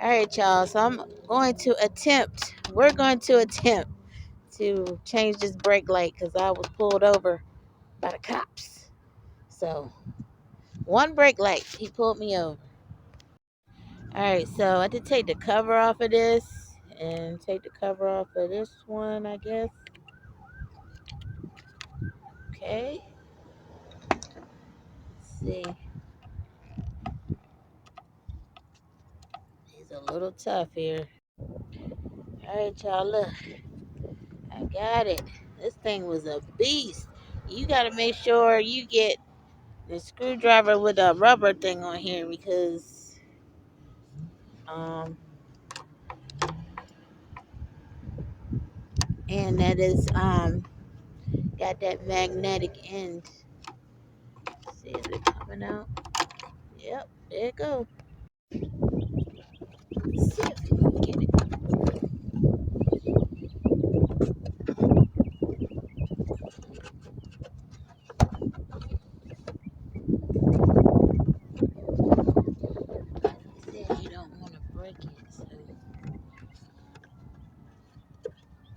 All right, y'all. So we're going to attempt to change this brake light because I was pulled over by the cops. So one brake light, he pulled me over. All right, so I did take the cover off of this and take the cover off of this one, I guess. Okay. Let's see. He's a little tough here. All right, y'all, look. I got it. This thing was a beast. You got to make sure you get the screwdriver with a rubber thing on here because and that is got that magnetic end. See, is it coming out? Yep, there it goes. Let's see if we can get it. Said you don't want to break it, so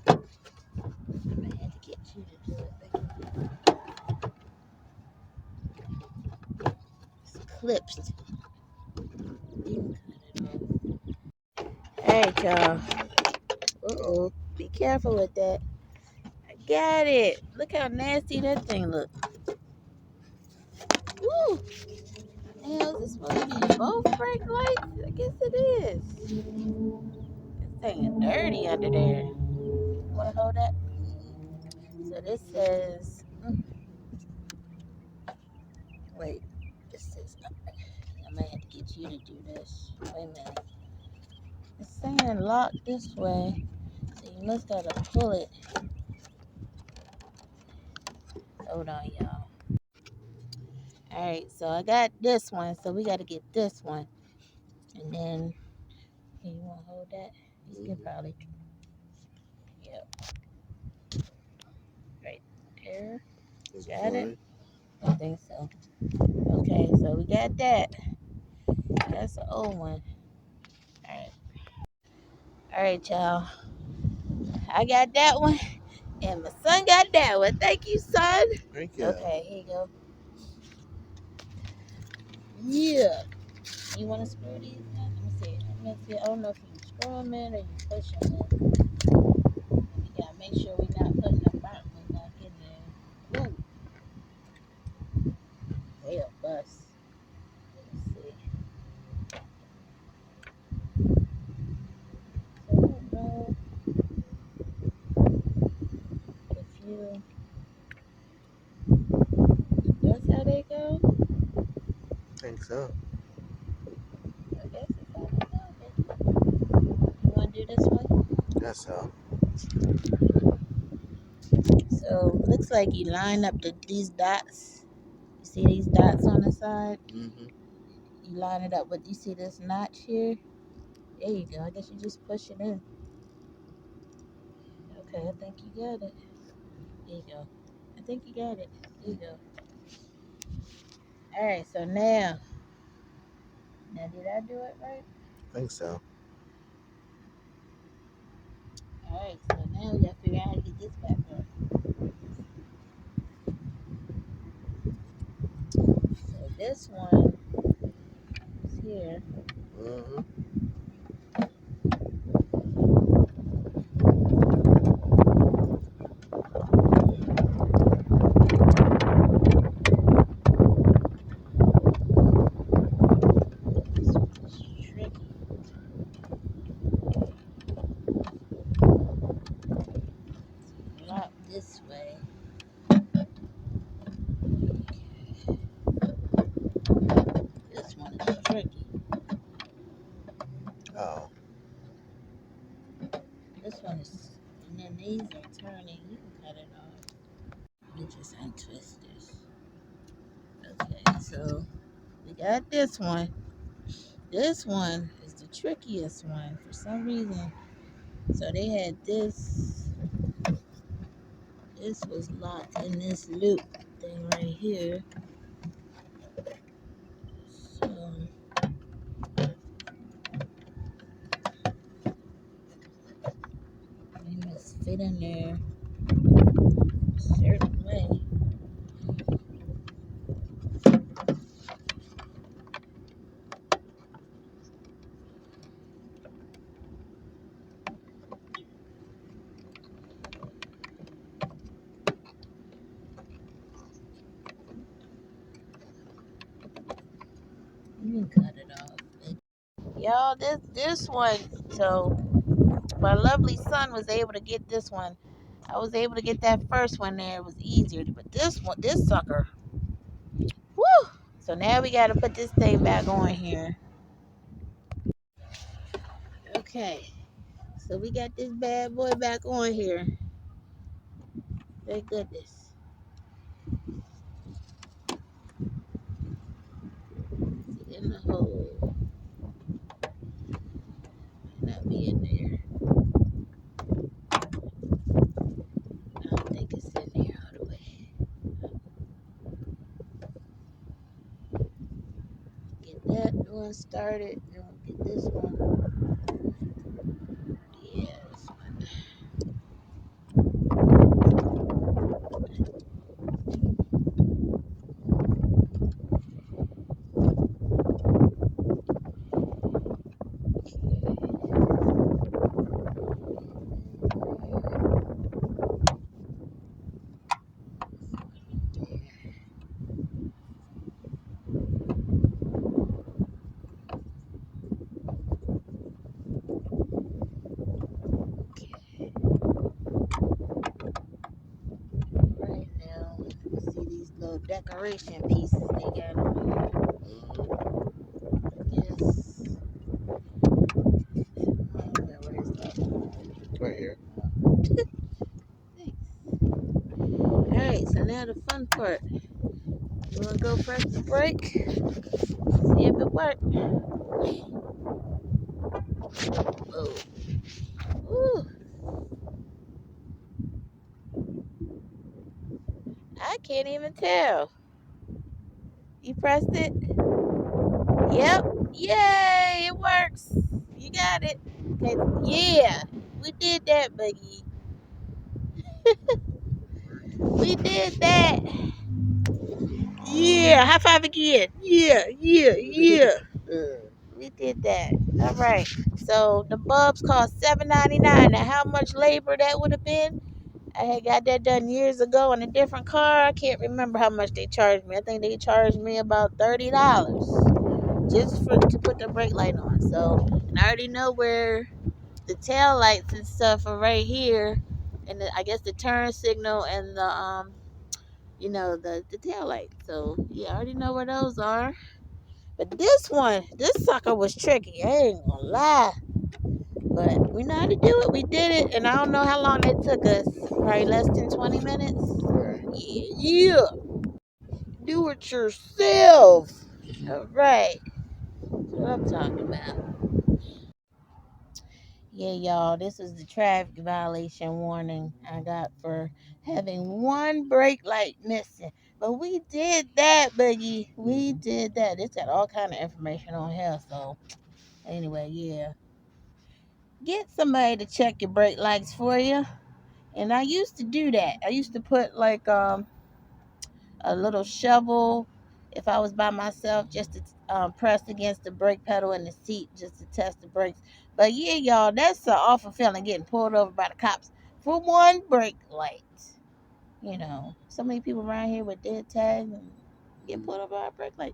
I'm gonna have to get you to do it. It's clipped. You can cut it off. Alright, y'all. Uh-oh. Be careful with that. I got it. Look how nasty that thing looks. Woo! Hell, is this supposed to be both brake lights? I guess it is. This thing is dirty under there. Want to hold that? So this says, wait, this says, I might have to get you to do this. Wait a minute. It's saying lock this way, so you must have to pull it. Hold on, y'all. Alright, so I got this one, so we got to get this one. And then, you want to hold that? You can probably, yep. Right there. Got it? I think so. Okay, so we got that. That's the old one. Alright. Alright, y'all. I got that one. And my son got that one. Thank you, son. Thank you. Okay, here you go. Yeah. You want to screw these in? Let me see. I don't know if you screw them in or you push them in. We gotta make sure we're not putting the burnt one back in there. Ooh. They'll bust. Let's see. So, if you, that's how they go? I think so. I guess it's how they go. You want to do this one? That's so. So, looks like you line up these dots. You see these dots on the side? Mm-hmm. You line it up with, you see this notch here? There you go. I guess you just push it in. Okay, I think you got it. There you go. I think you got it. There you go. Alright, so now did I do it right? I think so. Alright, so now we gotta figure out how to get this back up. So this one is here. Mm-hmm. This one is tricky. Lock this way. This one is tricky. Oh. This one is, and then these are turning. You can cut it off. You just untwist this. Okay, so we got this one. This one is the trickiest one for some reason. So they had this. This was locked in this loop thing right here. So fit in there a certain way. You can cut it off. Y'all, this one, so my lovely son was able to get this one. I was able to get that first one there. It was easier. But this one, this sucker, woo! So now we got to put this thing back on here. Okay. So we got this bad boy back on here. Thank goodness. Get in the hole. Not be in there. I don't think it's in there all the way. Get that one started. Then we'll get this one. Yeah, this one. Right now, you see these little decoration pieces they got on here. Yes. Where's that? Right here. Thanks. Alright, so now the fun part. You wanna go press the brake? See if it works. Oh. Ooh. I can't even tell. You pressed it? Yep. Yay! It works. You got it. Okay. Yeah. We did that, Buggy. We did that. Yeah. High five again. Yeah. Yeah. Yeah. We did that. All right. So the bulbs cost $7.99. Now, how much labor that would have been? I had got that done years ago in a different car. I can't remember how much they charged me. I think they charged me about $30 just for to put the brake light on. So, and I already know where the tail lights and stuff are right here, and I guess the turn signal and the tail light. So yeah, I already know where those are. But this sucker was tricky. I ain't gonna lie. But we know how to do it. We did it, and I don't know how long it took us. Probably less than 20 minutes. Right. Yeah, yeah. Do it yourself. All right. That's what I'm talking about. Yeah, y'all, this is the traffic violation warning I got for having one brake light missing. But we did that, Boogie. We did that. It's got all kind of information on here. So anyway, yeah. Get somebody to check your brake lights for you. And I used to do that. I used to put like a little shovel if I was by myself just to press against the brake pedal in the seat just to test the brakes. But yeah, y'all, that's an awful feeling getting pulled over by the cops for one brake light. You know, so many people around here with dead tags and get pulled over by a brake light.